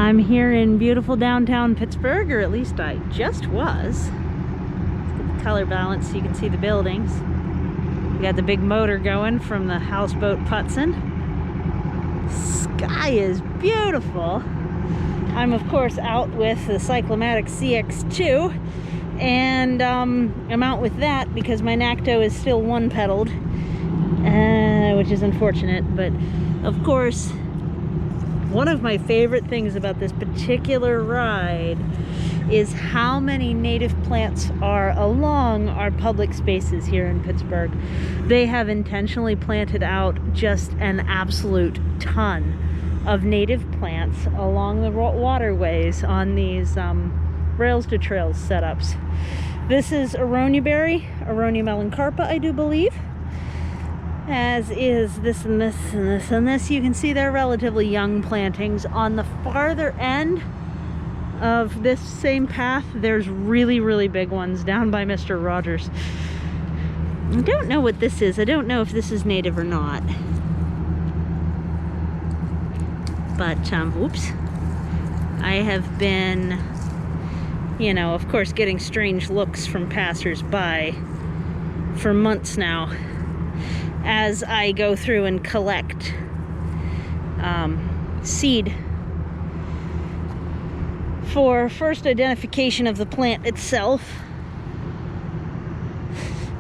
I'm here in beautiful downtown Pittsburgh, or at least I just was. Let's get the color balance so you can see the buildings. We got the big motor going from the houseboat Putson. Sky is beautiful. I'm of course out with the Cyclamatic CX2, and I'm out with that because my Nacto is still one-pedaled, which is unfortunate. But of course, one of my favorite things about this particular ride is how many native plants are along our public spaces here in Pittsburgh. They have intentionally planted out just an absolute ton of native plants along the waterways on these rails to trails setups. This is Aronia berry, Aronia melancarpa, I do believe, as is this and this and this and this. You can see they're relatively young plantings. On the farther end of this same path, there's really, really big ones down by Mr. Rogers. I don't know what this is. I don't know if this is native or not. But, oops. I have been, you know, of course, getting strange looks from passers-by for months now as I go through and collect seed for first identification of the plant itself,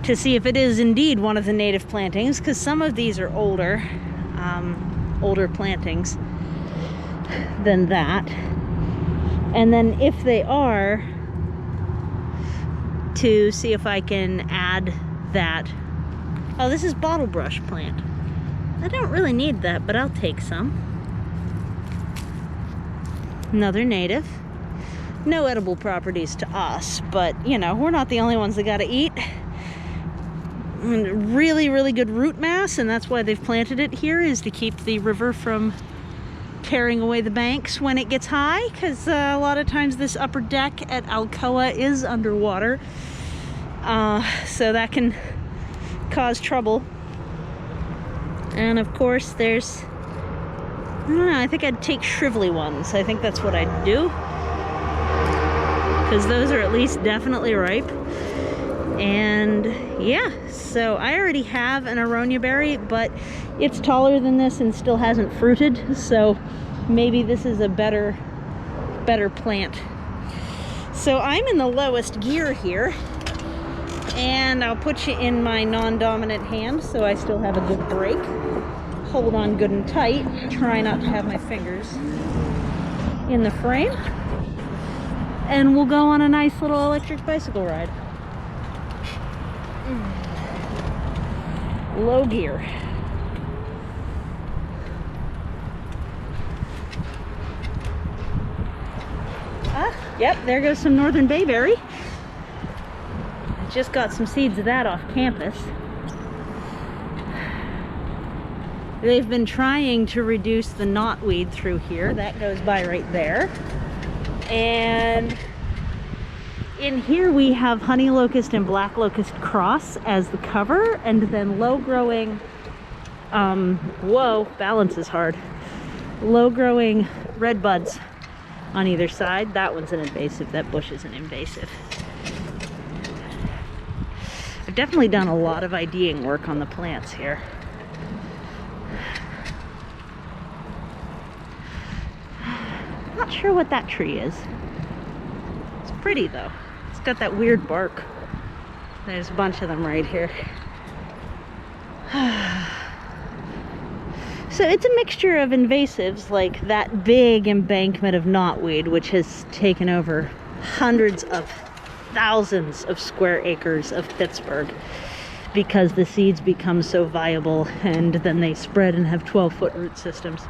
to see if it is indeed one of the native plantings, because some of these are older plantings than that. And then if they are, to see if I can add that. Oh, this is bottle brush plant. I don't really need that, but I'll take some. Another native. No edible properties to us, but you know, we're not the only ones that gotta eat. And really, really good root mass, and that's why they've planted it here, is to keep the river from tearing away the banks when it gets high, because a lot of times this upper deck at Alcoa is underwater, so that can cause trouble. And of course there's, I don't know, I think I'd take shrivelly ones. I think that's what I'd do, because those are at least definitely ripe. And yeah, so I already have an Aronia berry, but it's taller than this and still hasn't fruited, so maybe this is a better plant. So I'm in the lowest gear here, and I'll put you in my non-dominant hand so I still have a good brake. Hold on good and tight. Try not to have my fingers in the frame. And we'll go on a nice little electric bicycle ride. Low gear. Yep, there goes some northern bayberry. Just got some seeds of that off campus. They've been trying to reduce the knotweed through here. That goes by right there. And in here we have honey locust and black locust cross as the cover, and then low growing, whoa, balance is hard. Low growing red buds on either side. That one's an invasive, that bush is an invasive. I've definitely done a lot of IDing work on the plants here. Not sure what that tree is. It's pretty though. It's got that weird bark. There's a bunch of them right here. So it's a mixture of invasives, like that big embankment of knotweed, which has taken over hundreds of thousands of square acres of Pittsburgh because the seeds become so viable, and then they spread and have 12-foot root systems.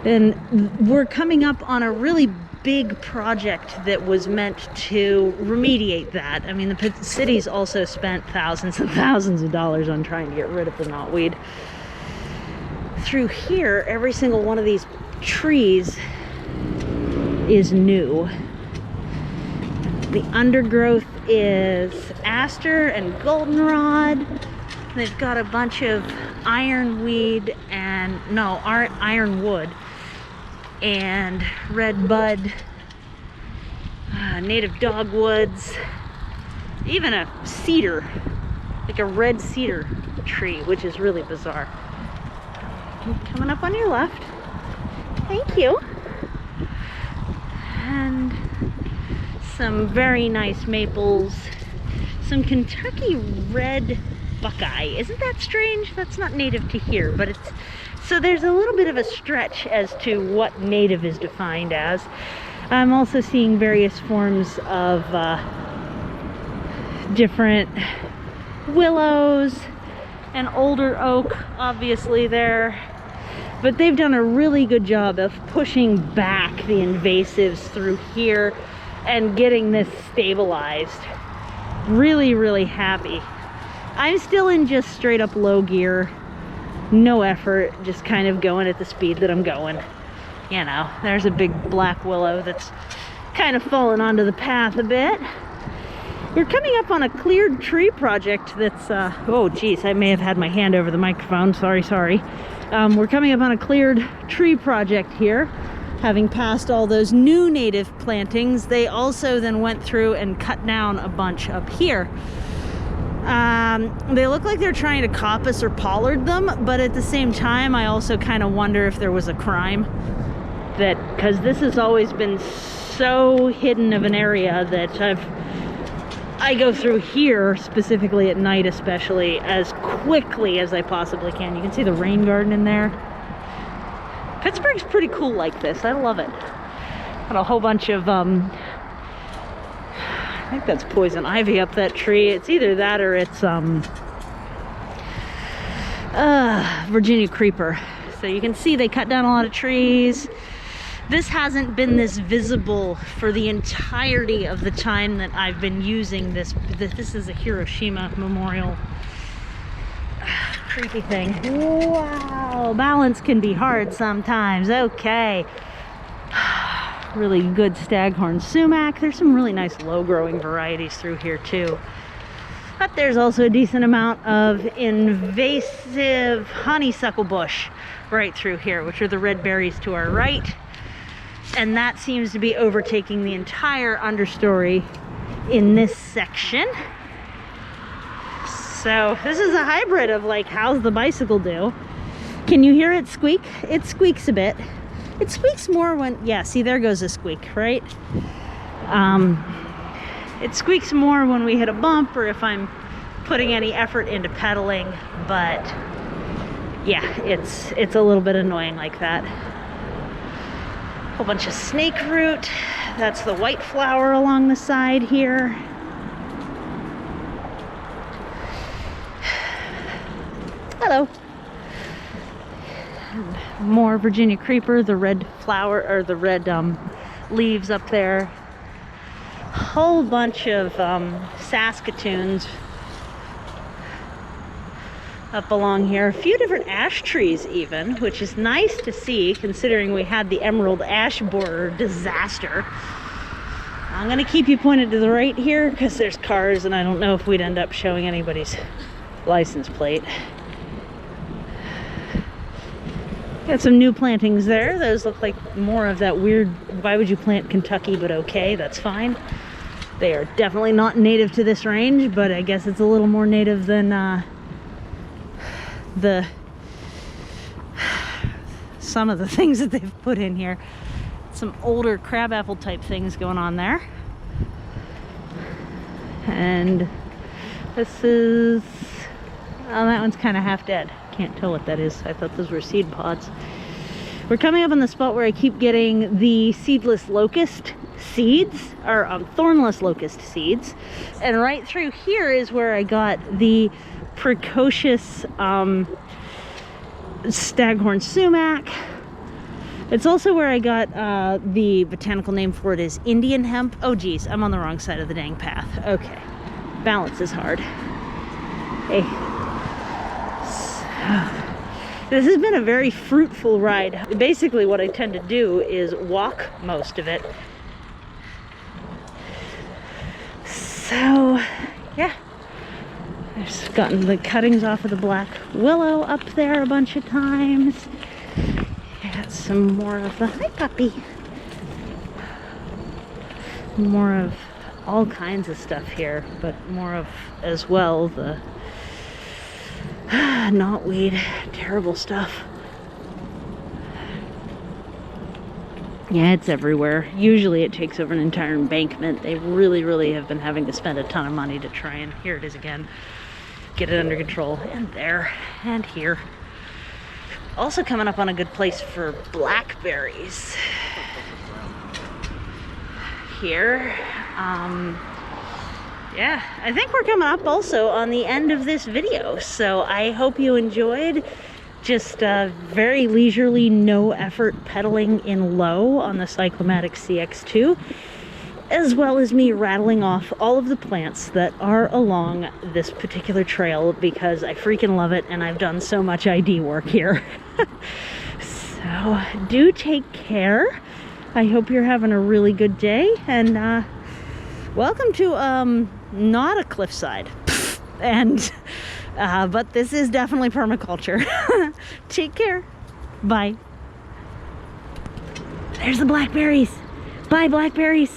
And we're coming up on a really big project that was meant to remediate that. I mean, the city's also spent thousands and thousands of dollars on trying to get rid of the knotweed. Through here, every single one of these trees is new. The undergrowth is aster and goldenrod. They've got a bunch of ironweed and, no, ironwood and red bud, native dogwoods, even a cedar, like a red cedar tree, which is really bizarre. Coming up on your left. Thank you. And some very nice maples. Some Kentucky red buckeye. Isn't that strange? That's not native to here, but it's... So there's a little bit of a stretch as to what native is defined as. I'm also seeing various forms of different willows and older oak, obviously there. But they've done a really good job of pushing back the invasives through here and getting this stabilized. Really, really happy. I'm still in just straight up low gear. No effort, just kind of going at the speed that I'm going. You know, there's a big black willow that's kind of fallen onto the path a bit. We're coming up on a cleared tree project that's, oh geez, I may have had my hand over the microphone, sorry. We're coming up on a cleared tree project here. Having passed all those new native plantings, they also then went through and cut down a bunch up here. They look like they're trying to coppice or pollard them, but at the same time, I also kind of wonder if there was a crime. Because this has always been so hidden of an area that I go through here, specifically at night especially, as quickly as I possibly can. You can see the rain garden in there. Pittsburgh's pretty cool like this. I love it. Got a whole bunch of, I think that's poison ivy up that tree. It's either that or it's Virginia creeper. So you can see they cut down a lot of trees. This hasn't been this visible for the entirety of the time that I've been using this. This is a Hiroshima memorial. Creepy thing. Wow, balance can be hard sometimes. Okay. Really good staghorn sumac. There's some really nice low-growing varieties through here too. But there's also a decent amount of invasive honeysuckle bush right through here, which are the red berries to our right. And that seems to be overtaking the entire understory in this section. So this is a hybrid of like, how's the bicycle do? Can you hear it squeak? It squeaks a bit. It squeaks more when, yeah, see, there goes a squeak, right? It squeaks more when we hit a bump or if I'm putting any effort into pedaling, but yeah, it's a little bit annoying like that. Whole bunch of snake root. That's the white flower along the side here. Hello. And more Virginia creeper, the red flower, or the red leaves up there. Whole bunch of Saskatoons up along here. A few different ash trees even, which is nice to see considering we had the emerald ash borer disaster. I'm gonna keep you pointed to the right here because there's cars and I don't know if we'd end up showing anybody's license plate. Got some new plantings there. Those look like more of that weird, why would you plant Kentucky, but okay, that's fine. They are definitely not native to this range, but I guess it's a little more native than some of the things that they've put in here. Some older crabapple type things going on there. And this is, oh, that one's kind of half dead. Can't tell what that is. I thought those were seed pods. We're coming up on the spot where I keep getting the seedless locust seeds, or thornless locust seeds. And right through here is where I got the precocious staghorn sumac. It's also where I got the botanical name for it is Indian hemp. Oh geez, I'm on the wrong side of the dang path. Okay, balance is hard. Hey, so, this has been a very fruitful ride. Basically what I tend to do is walk most of it. So yeah, I've just gotten the cuttings off of the black willow up there a bunch of times. Got some more of the, hi puppy, more of all kinds of stuff here, but more of as well the knotweed, terrible stuff. Yeah, it's everywhere. Usually it takes over an entire embankment. They really have been having to spend a ton of money to try and, here it is again, get it under control. And there, and here. Also coming up on a good place for blackberries. Here. Yeah, I think we're coming up also on the end of this video. So I hope you enjoyed. Just very leisurely, no effort pedaling in low on the Cyclamatic CX2, as well as me rattling off all of the plants that are along this particular trail because I freaking love it and I've done so much ID work here. So do take care. I hope you're having a really good day, and welcome to not a cliffside. And but this is definitely permaculture. Take care. Bye. There's the blackberries. Bye, blackberries.